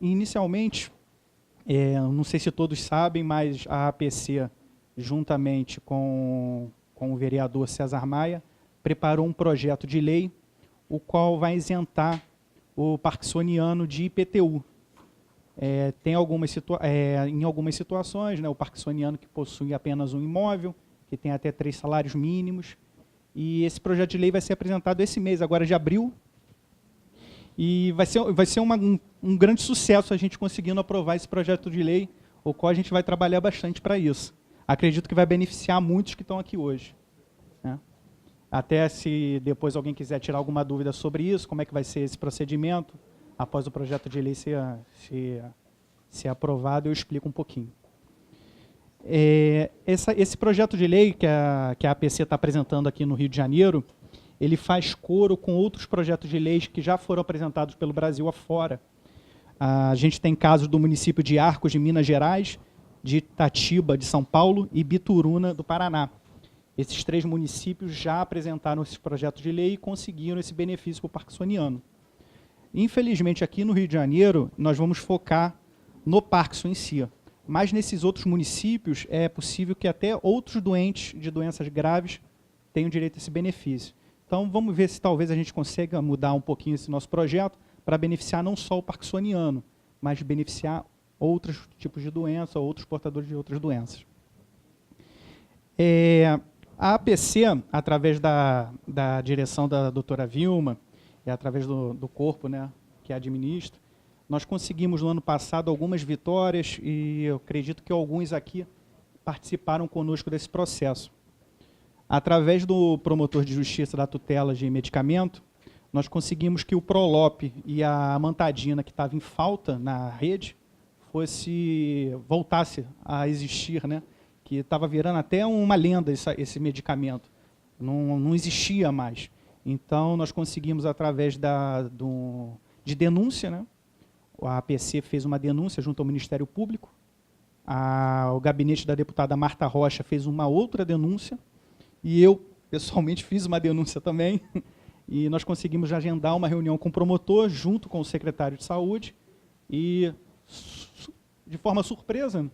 Inicialmente, não sei se todos sabem, mas a APC, juntamente com o vereador César Maia, preparou um projeto de lei, o qual vai isentar o parkinsoniano de IPTU. Tem em algumas situações, né, o parkinsoniano que possui apenas um imóvel, que tem até 3 salários mínimos, e esse projeto de lei vai ser apresentado esse mês, agora de abril, e vai ser um grande sucesso a gente conseguindo aprovar esse projeto de lei, o qual a gente vai trabalhar bastante para isso. Acredito que vai beneficiar muitos que estão aqui hoje, né? Até se depois alguém quiser tirar alguma dúvida sobre isso, como é que vai ser esse procedimento, após o projeto de lei ser aprovado, eu explico um pouquinho. Esse projeto de lei que a APC está apresentando aqui no Rio de Janeiro, ele faz coro com outros projetos de leis que já foram apresentados pelo Brasil afora. A gente tem casos do município de Arcos, de Minas Gerais, de Itatiba, de São Paulo, e Bituruna, do Paraná. Esses 3 municípios já apresentaram esses projetos de lei e conseguiram esse benefício para o parkinsoniano. Infelizmente, aqui no Rio de Janeiro, nós vamos focar no Parkinson em si. Mas nesses outros municípios, é possível que até outros doentes de doenças graves tenham direito a esse benefício. Então, vamos ver se talvez a gente consiga mudar um pouquinho esse nosso projeto para beneficiar não só o parkinsoniano, mas beneficiar outros tipos de doença, outros portadores de outras doenças. A APC, através da direção da doutora Vilma, e através do corpo, né, que administra, nós conseguimos no ano passado algumas vitórias e eu acredito que alguns aqui participaram conosco desse processo. Através do promotor de justiça da tutela de medicamento, nós conseguimos que o Prolop e a Amantadina, que estava em falta na rede, voltasse a existir, né? Que estava virando até uma lenda esse medicamento. Não existia mais. Então, nós conseguimos, através de denúncia, né? A APC fez uma denúncia junto ao Ministério Público, o gabinete da deputada Marta Rocha fez uma outra denúncia, e eu, pessoalmente, fiz uma denúncia também, e nós conseguimos agendar uma reunião com o promotor, junto com o secretário de Saúde, e, de forma surpresa,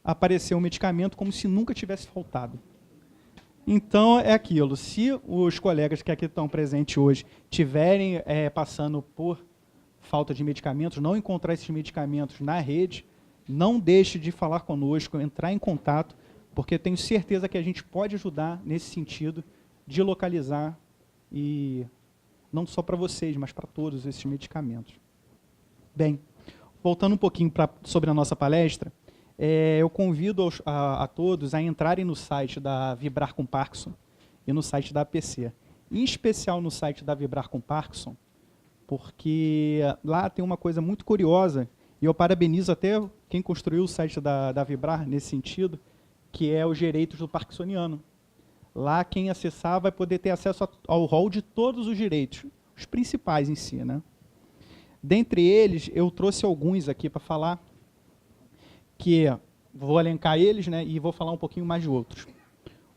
apareceu um medicamento como se nunca tivesse faltado. Então, é aquilo, se os colegas que aqui estão presentes hoje estiverem passando por falta de medicamentos, não encontrar esses medicamentos na rede, não deixe de falar conosco, entrar em contato, porque tenho certeza que a gente pode ajudar nesse sentido de localizar, e não só para vocês, mas para todos esses medicamentos. Bem, voltando um pouquinho sobre a nossa palestra, eu convido a todos a entrarem no site da Vibrar com Parkinson e no site da APC. Em especial no site da Vibrar com Parkinson, porque lá tem uma coisa muito curiosa, e eu parabenizo até quem construiu o site da Vibrar nesse sentido, que é os direitos do parkinsoniano. Lá, quem acessar vai poder ter acesso ao rol de todos os direitos, os principais em si, né? Dentre eles, eu trouxe alguns aqui para falar, que vou elencar eles, né, e vou falar um pouquinho mais de outros.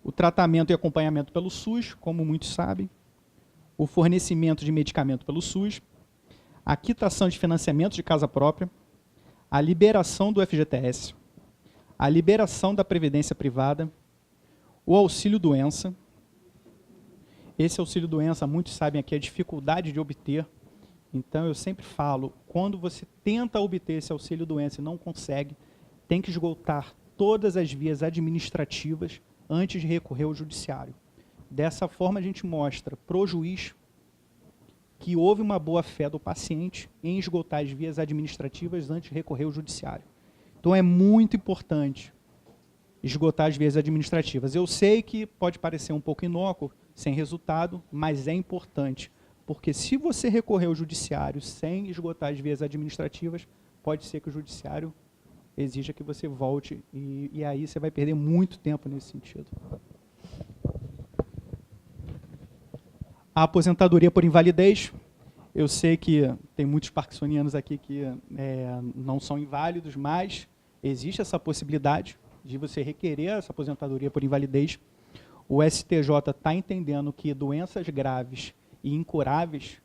O tratamento e acompanhamento pelo SUS, como muitos sabem, o fornecimento de medicamento pelo SUS, a quitação de financiamento de casa própria, a liberação do FGTS, a liberação da previdência privada, o auxílio-doença. Esse auxílio-doença, muitos sabem aqui, a dificuldade de obter. Então, eu sempre falo, quando você tenta obter esse auxílio-doença e não consegue, tem que esgotar todas as vias administrativas antes de recorrer ao judiciário. Dessa forma, a gente mostra para o juiz que houve uma boa-fé do paciente em esgotar as vias administrativas antes de recorrer ao judiciário. Então, é muito importante esgotar as vias administrativas. Eu sei que pode parecer um pouco inócuo, sem resultado, mas é importante, porque se você recorrer ao judiciário sem esgotar as vias administrativas, pode ser que o judiciário exija que você volte, e aí você vai perder muito tempo nesse sentido. A aposentadoria por invalidez. Eu sei que tem muitos parkinsonianos aqui que não são inválidos, mas existe essa possibilidade de você requerer essa aposentadoria por invalidez. O STJ está entendendo que doenças graves e incuráveis,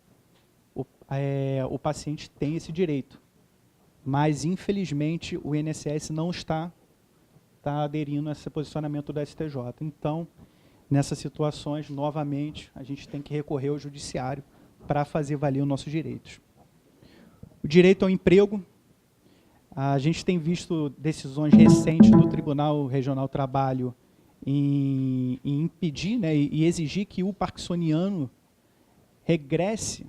o paciente tem esse direito. mas, infelizmente, o INSS não está aderindo a esse posicionamento do STJ. Então, nessas situações, novamente, a gente tem que recorrer ao judiciário para fazer valer os nossos direitos. O direito ao emprego, a gente tem visto decisões recentes do Tribunal Regional do Trabalho em impedir, né, e exigir que o parkinsoniano regresse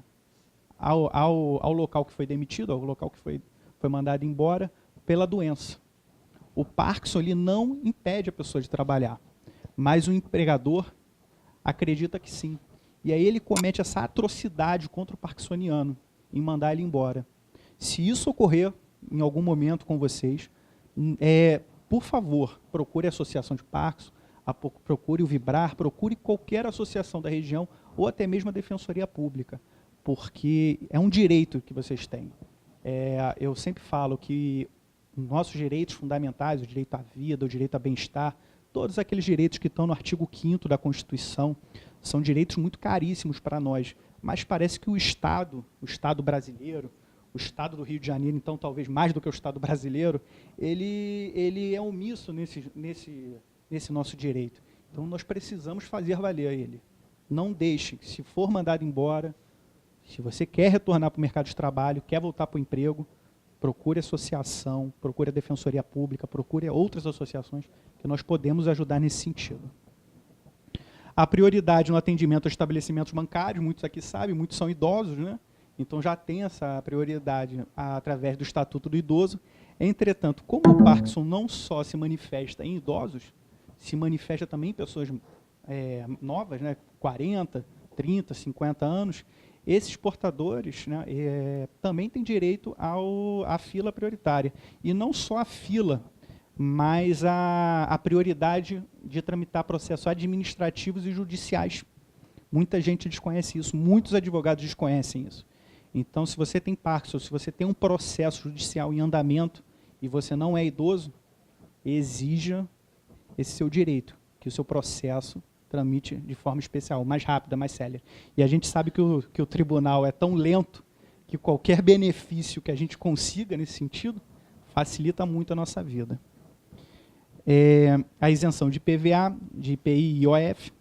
ao local que foi demitido, ao local que foi mandado embora, pela doença. O Parkinson ele não impede a pessoa de trabalhar, mas o empregador acredita que sim. E aí ele comete essa atrocidade contra o parkinsoniano em mandar ele embora. Se isso ocorrer em algum momento com vocês, por favor, procure a Associação de Parkinson, procure o Vibrar, procure qualquer associação da região ou até mesmo a Defensoria Pública, porque é um direito que vocês têm. Eu sempre falo que nossos direitos fundamentais, o direito à vida, o direito ao bem-estar, todos aqueles direitos que estão no artigo 5º da Constituição, são direitos muito caríssimos para nós, mas parece que o Estado brasileiro, o Estado do Rio de Janeiro, então talvez mais do que o Estado brasileiro, ele é omisso nesse nosso direito. Então nós precisamos fazer valer ele. Não deixe, se for mandado embora, se você quer retornar para o mercado de trabalho, quer voltar para o emprego, procure a associação, procure a Defensoria Pública, procure outras associações que nós podemos ajudar nesse sentido. A prioridade no atendimento aos estabelecimentos bancários, muitos aqui sabem, muitos são idosos, né? Então já tem essa prioridade através do Estatuto do Idoso. Entretanto, como o Parkinson não só se manifesta em idosos, se manifesta também em pessoas novas, né? 40, 30, 50 anos, esses portadores, né, também têm direito à fila prioritária. E não só a fila, mas a prioridade de tramitar processos administrativos e judiciais. Muita gente desconhece isso, muitos advogados desconhecem isso. Então, se você tem Parkinson, se você tem um processo judicial em andamento e você não é idoso, exija esse seu direito, que o seu processo tramite de forma especial, mais rápida, mais célere. E a gente sabe que o tribunal é tão lento que qualquer benefício que a gente consiga nesse sentido facilita muito a nossa vida. A isenção de PVA, de IPI e IOF,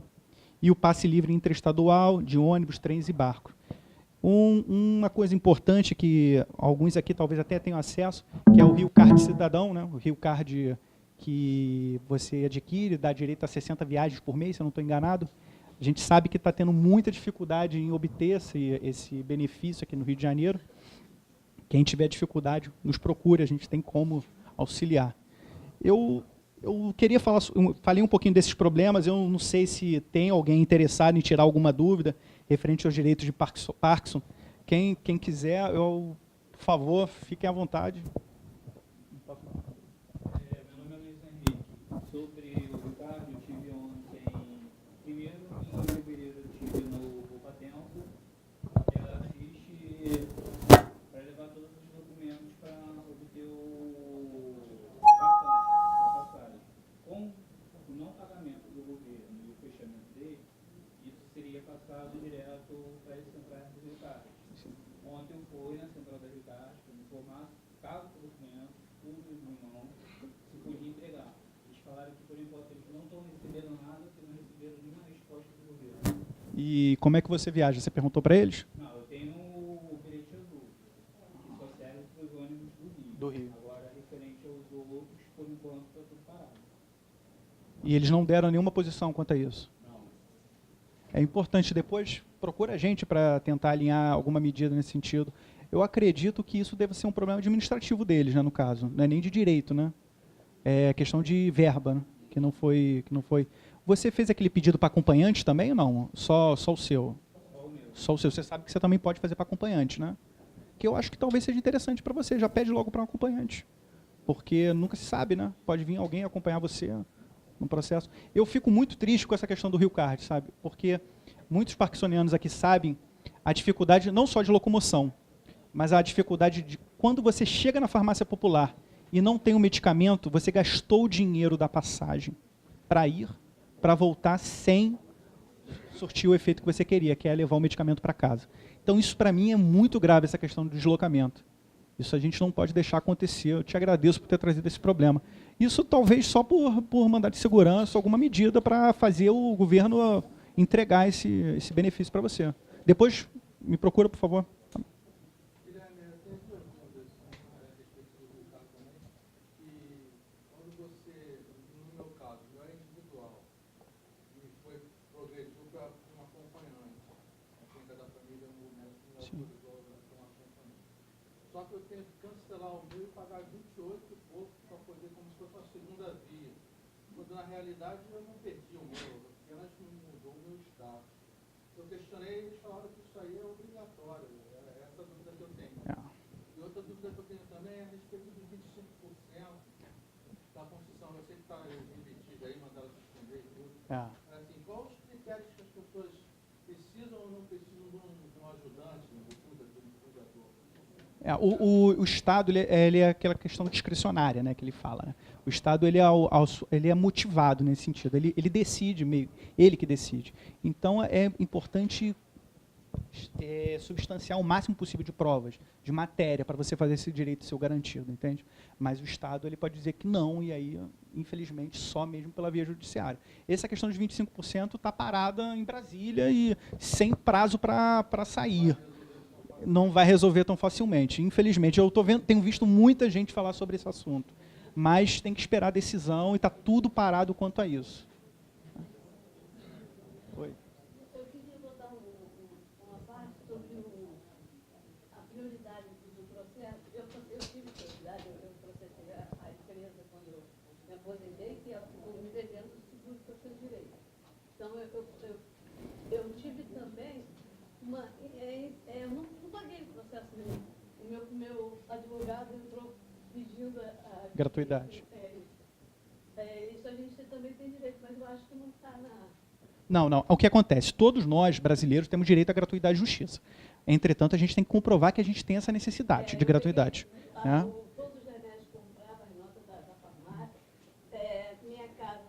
e o passe livre interestadual de ônibus, trens e barcos. Uma coisa importante que alguns aqui talvez até tenham acesso, que é o Rio Card Cidadão, né? O Rio Card que você adquire, dá direito a 60 viagens por mês, se eu não estou enganado. A gente sabe que está tendo muita dificuldade em obter esse benefício aqui no Rio de Janeiro. Quem tiver dificuldade, nos procure, a gente tem como auxiliar. Eu queria falar, falei um pouquinho desses problemas, eu não sei se tem alguém interessado em tirar alguma dúvida referente aos direitos de Parkinson. Quem quiser, por favor, fiquem à vontade. Sobre o Ricardo, eu tive ontem, primeiro em fevereiro eu tive no Poupa Tempo, ela assiste para levar todos os documentos para obter o cartão da passagem. Com o não pagamento do governo e o fechamento dele, isso seria passado direto para as centrais do Ricardo. Ontem eu fui na central da Ricardo para me informar, caso o documento, tudo em mão, se podia entregar. Falaram que, por enquanto, eles não estão recebendo nada, porque não receberam nenhuma resposta do governo. E como é que você viaja? Você perguntou para eles? Não, eu tenho o bilhete azul, que só serve para os ônibus Do Rio. Agora, referente aos outros, por enquanto, está tudo parado. E eles não deram nenhuma posição quanto a isso? Não. É importante, depois procura a gente para tentar alinhar alguma medida nesse sentido. Eu acredito que isso deve ser um problema administrativo deles, né, no caso, não é nem de direito, né? É questão de verba, né? que não foi. Você fez aquele pedido para acompanhante também ou não? Só o seu? Só o seu. Você sabe que você também pode fazer para acompanhante, né? Que eu acho que talvez seja interessante para você. Já pede logo para um acompanhante. Porque nunca se sabe, né? Pode vir alguém acompanhar você no processo. Eu fico muito triste com essa questão do Rio Card, sabe? Porque muitos parkinsonianos aqui sabem a dificuldade não só de locomoção, mas a dificuldade de quando você chega na farmácia popular e não tem o medicamento, você gastou o dinheiro da passagem para ir, para voltar sem surtir o efeito que você queria, que é levar o medicamento para casa. Então, isso para mim é muito grave, essa questão do deslocamento. Isso a gente não pode deixar acontecer. Eu te agradeço por ter trazido esse problema. Isso talvez só por mandado de segurança, alguma medida para fazer o governo entregar esse benefício para você. Depois, me procura, por favor. Só que eu tenho que cancelar o meu e pagar 28 e pouco para poder, como se fosse uma segunda via. Quando na realidade eu não perdi o meu, apenas mudou o meu status. Eu questionei e eles falaram que isso aí é obrigatório. É essa dúvida que eu tenho. E outra dúvida que eu tenho também é a respeito dos 25% da concessão. Eu sei que está em litígio aí, mandaram suspender e tudo. Assim, quais os critérios que as pessoas precisam ou não precisam de um ajudante, de um cuidador? O Estado ele é aquela questão discricionária, né, que ele fala. Né? O Estado ele é motivado nesse sentido. Ele decide, ele que decide. Então é importante substanciar o máximo possível de provas, de matéria, para você fazer esse direito ser garantido, entende? Mas o Estado ele pode dizer que não, e aí, infelizmente, só mesmo pela via judiciária. Essa questão de 25% está parada em Brasília e sem prazo para sair. Não vai resolver tão facilmente. Infelizmente, eu tenho visto muita gente falar sobre esse assunto, mas tem que esperar a decisão e está tudo parado quanto a isso. Oi. Eu queria botar uma parte sobre a prioridade do processo. Eu tive prioridade, eu processei a empresa quando eu me aposentei, que ficou me devendo o seguro que eu fiz direito. Então, eu tive também uma... eu não paguei o processo nenhum. O meu advogado entrou pedindo a gratuidade. Isso a gente também tem direito, mas eu acho que não está na... Não. O que acontece? Todos nós, brasileiros, temos direito à gratuidade de justiça. Entretanto, a gente tem que comprovar que a gente tem essa necessidade de gratuidade. Todos os remédios que eu comprava, as notas da farmácia, minha casa,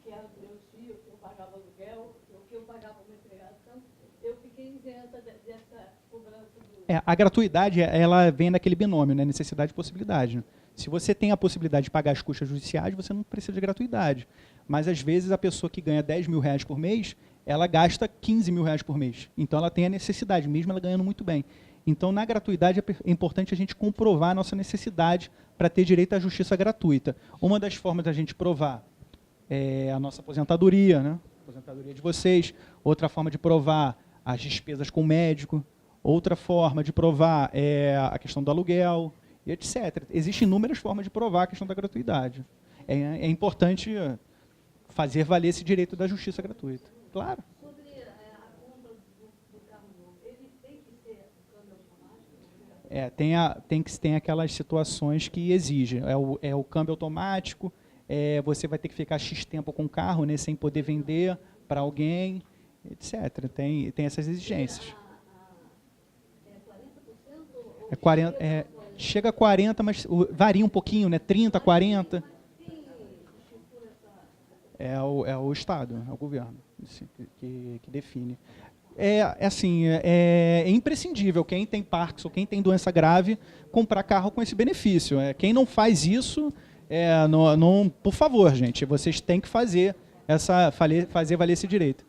que era do meu tio, que eu pagava aluguel, o que eu pagava como empregado, então eu fiquei isenta dessa cobrança do... A gratuidade, ela vem naquele binômio, né? Necessidade e possibilidade. Né? Se você tem a possibilidade de pagar as custas judiciais, você não precisa de gratuidade. Mas, às vezes, a pessoa que ganha 10 mil reais por mês, ela gasta 15 mil reais por mês. Então, ela tem a necessidade, mesmo ela ganhando muito bem. Então, na gratuidade, é importante a gente comprovar a nossa necessidade para ter direito à justiça gratuita. Uma das formas da gente provar é a nossa aposentadoria, né? A aposentadoria de vocês. Outra forma de provar as despesas com o médico. Outra forma de provar é a questão do aluguel, e etc. Existem inúmeras formas de provar a questão da gratuidade. É importante fazer valer esse direito da justiça gratuita. Claro. Sobre a compra do carro novo, ele tem que ser câmbio automático? Tem aquelas situações que exigem. É o câmbio automático, você vai ter que ficar X tempo com o carro, né, sem poder vender para alguém, etc. Tem essas exigências. 40%? Chega a 40%, mas varia um pouquinho, né? 30%, 40%. É o Estado, é o governo que define. É imprescindível quem tem Parkinson, quem tem doença grave, comprar carro com esse benefício. Quem não faz isso, por favor, gente, vocês têm que fazer valer esse direito.